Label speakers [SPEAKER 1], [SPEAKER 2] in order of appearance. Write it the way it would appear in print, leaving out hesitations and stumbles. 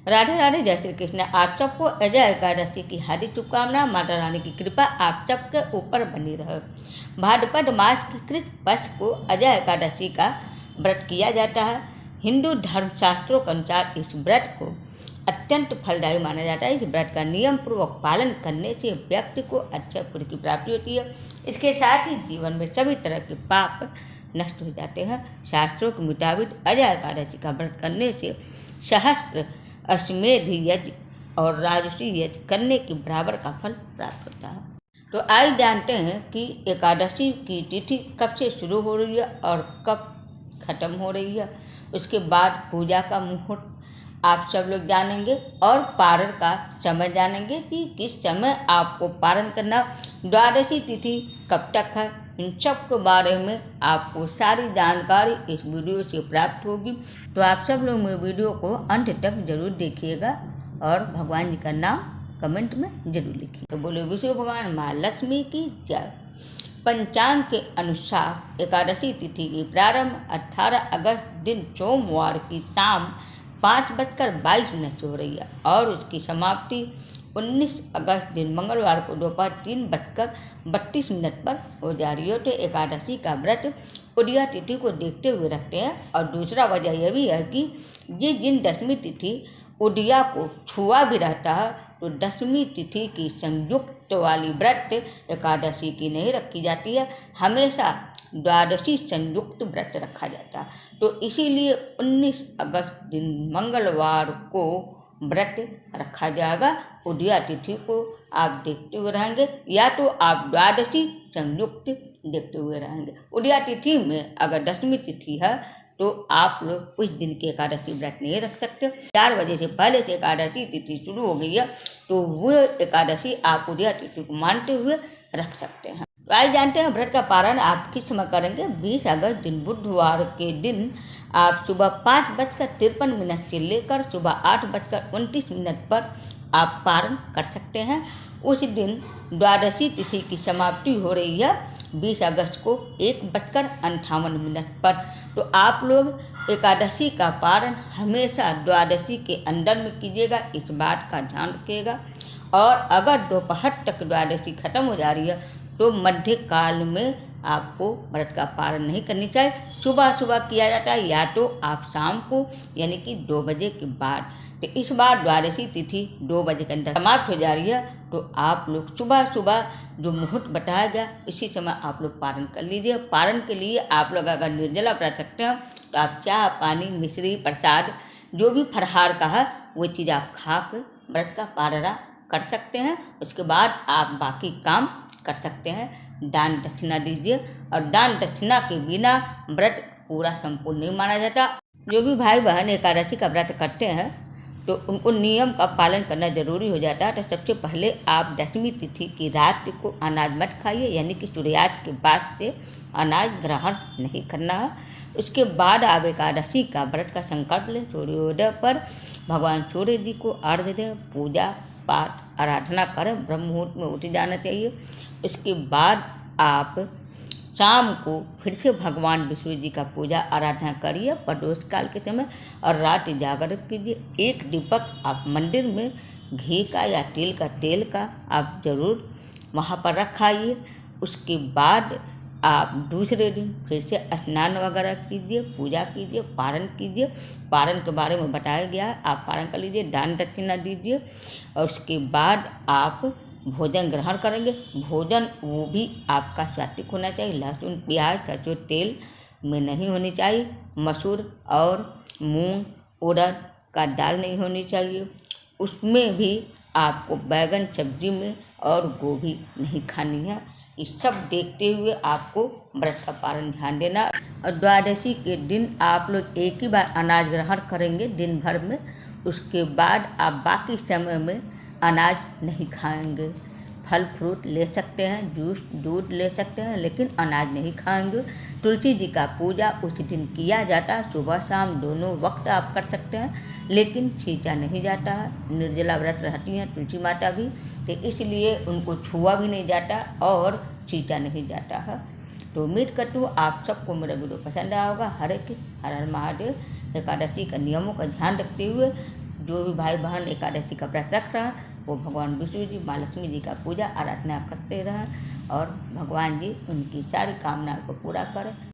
[SPEAKER 1] राधे राधे, जय श्री कृष्ण। आप सबको अजय एकादशी की हार्दिक शुभकामना। माता रानी की कृपा आप सबके ऊपर बनी रहे। भाद्रपद मास की कृष्ण पक्ष को अजय एकादशी का व्रत किया जाता है। हिंदू धर्म शास्त्रों के अनुसार इस व्रत को अत्यंत फलदायी माना जाता है। इस व्रत का नियम पूर्वक पालन करने से व्यक्ति को अच्छे फल की प्राप्ति होती है। इसके साथ ही जीवन में सभी तरह के पाप नष्ट हो जाते हैं। शास्त्रों के मुताबिक अजय एकादशी का व्रत करने से सहस्त्र अश्वमेध यज्ञ और राजसी यज्ञ करने के बराबर का फल प्राप्त होता है। तो आइए जानते हैं कि एकादशी की तिथि कब से शुरू हो रही है और कब खत्म हो रही है। उसके बाद पूजा का मुहूर्त आप सब लोग जानेंगे और पारण का समय जानेंगे कि किस समय आपको पारण करना, द्वादशी तिथि कब तक है। इन सब के बारे में आपको सारी जानकारी इस वीडियो से प्राप्त होगी। तो आप सब लोग मेरे वीडियो को अंत तक जरूर देखिएगा और भगवान जी का नाम कमेंट में जरूर लिखिए। तो बोले विष्णु भगवान माँ लक्ष्मी की जय। पंचांग के अनुसार एकादशी तिथि की प्रारंभ 18 अगस्त दिन सोमवार की शाम 5:22 से हो रही है और उसकी समाप्ति 19 अगस्त दिन मंगलवार को दोपहर 3:32 पर हो जा रही है। तो एकादशी का व्रत उदया तिथि को देखते हुए रखते हैं। और दूसरा वजह यह भी है कि जिस दिन दशमी तिथि उदया को छुआ भी रहता है तो दशमी तिथि की संयुक्त वाली व्रत एकादशी की नहीं रखी जाती है, हमेशा द्वादशी संयुक्त व्रत रखा जाता है। तो इसीलिए 19 अगस्त दिन मंगलवार को व्रत रखा जाएगा। उदया तिथि को आप देखते हुए रहेंगे या तो आप द्वादशी संयुक्त देखते हुए रहेंगे। उदया तिथि में अगर दशमी तिथि है तो आप लोग उस दिन की एकादशी व्रत नहीं रख सकते। 4 बजे से पहले से एकादशी तिथि शुरू हो गई है तो वो एकादशी आप उदया तिथि को मानते हुए रख सकते हैं। तो आइए जानते हैं व्रत का पारण आप किस समय करेंगे। 20 अगस्त दिन बुधवार के दिन आप सुबह 5:53 से लेकर सुबह 8:29 पर आप पारण कर सकते हैं। उस दिन द्वादशी तिथि की समाप्ति हो रही है 20 अगस्त को 1:58 पर। तो आप लोग एकादशी का पारण हमेशा द्वादशी के अंदर में कीजिएगा, इस बात का ध्यान रखिएगा। और अगर दोपहर तक द्वादशी खत्म हो जा रही है तो मध्य काल में आपको व्रत का पारण नहीं करनी चाहिए। सुबह सुबह किया जाता है या तो आप शाम को यानी कि 2 बजे के बाद। तो इस बार द्वादशी तिथि 2 बजे के अंदर समाप्त हो जा रही है तो आप लोग सुबह सुबह जो मुहूर्त बताया गया इसी समय आप लोग पारण कर लीजिए। पारण के लिए आप लोग अगर निर्जला व्रत रखते हैं तो आप चाय, पानी, मिश्री, प्रसाद जो भी फलहार का है वो चीज़ आप खा के व्रत का पारण कर सकते हैं। उसके बाद आप बाकी काम कर सकते हैं। दान दक्षिणा दीजिए और दान दक्षिणा के बिना व्रत पूरा संपूर्ण नहीं माना जाता। जो भी भाई बहन एकादशी का व्रत करते हैं तो उनको नियम का पालन करना जरूरी हो जाता है। तो सबसे पहले आप दशमी तिथि की रात को अनाज मत खाइए, यानी कि सूर्यास्त के बाद से अनाज ग्रहण नहीं करना है। उसके बाद आप एकादशी का व्रत का संकल्प लें। सूर्योदय पर भगवान सूर्य जी को अर्घ्य दें, पूजा पाठ आराधना करें, ब्रह्म मुहूर्त में उठ जाना चाहिए। उसके बाद आप शाम को फिर से भगवान विष्णु जी का पूजा आराधना करिए प्रदोष काल के समय और रात जागरण कीजिए। एक दीपक आप मंदिर में घी का या तेल का आप जरूर वहाँ पर रखाइए। उसके बाद आप दूसरे दिन फिर से स्नान वगैरह कीजिए, पूजा कीजिए, पारण कीजिए। पारण के बारे में बताया गया है, आप पारण कर लीजिए, दान दक्षिणा दीजिए और उसके बाद आप भोजन ग्रहण करेंगे। भोजन वो भी आपका सात्विक होना चाहिए, लहसुन, प्याज, सरसों तेल में नहीं होनी चाहिए। मसूर और मूंग, उड़द का दाल नहीं होनी चाहिए। उसमें भी आपको बैगन सब्जी में और गोभी नहीं खानी है। ये सब देखते हुए आपको व्रत का पालन ध्यान देना। और द्वादशी के दिन आप लोग एक ही बार अनाज ग्रहण करेंगे दिन भर में। उसके बाद आप बाकी समय में अनाज नहीं खाएंगे। फल फ्रूट ले सकते हैं, जूस दूध ले सकते हैं, लेकिन अनाज नहीं खाएंगे। तुलसी जी का पूजा उस दिन किया जाता है, सुबह शाम दोनों वक्त आप कर सकते हैं, लेकिन सींचा नहीं जाता है। निर्जला व्रत रहती हैं तुलसी माता भी, तो इसलिए उनको छुआ भी नहीं जाता और सींचा नहीं जाता है। तो उम्मीद करती हूँ आप सबको मेरा वीडियो पसंद आया होगा। हरे कृष्ण, हर हर महादेव। एकादशी का नियमों का ध्यान रखते हुए जो भी भाई बहन एकादशी का व्रत रख रहे हैं वो भगवान विष्णु जी माँ लक्ष्मी जी का पूजा आराधना करते रहें और भगवान जी उनकी सारी कामनाओं को पूरा करें।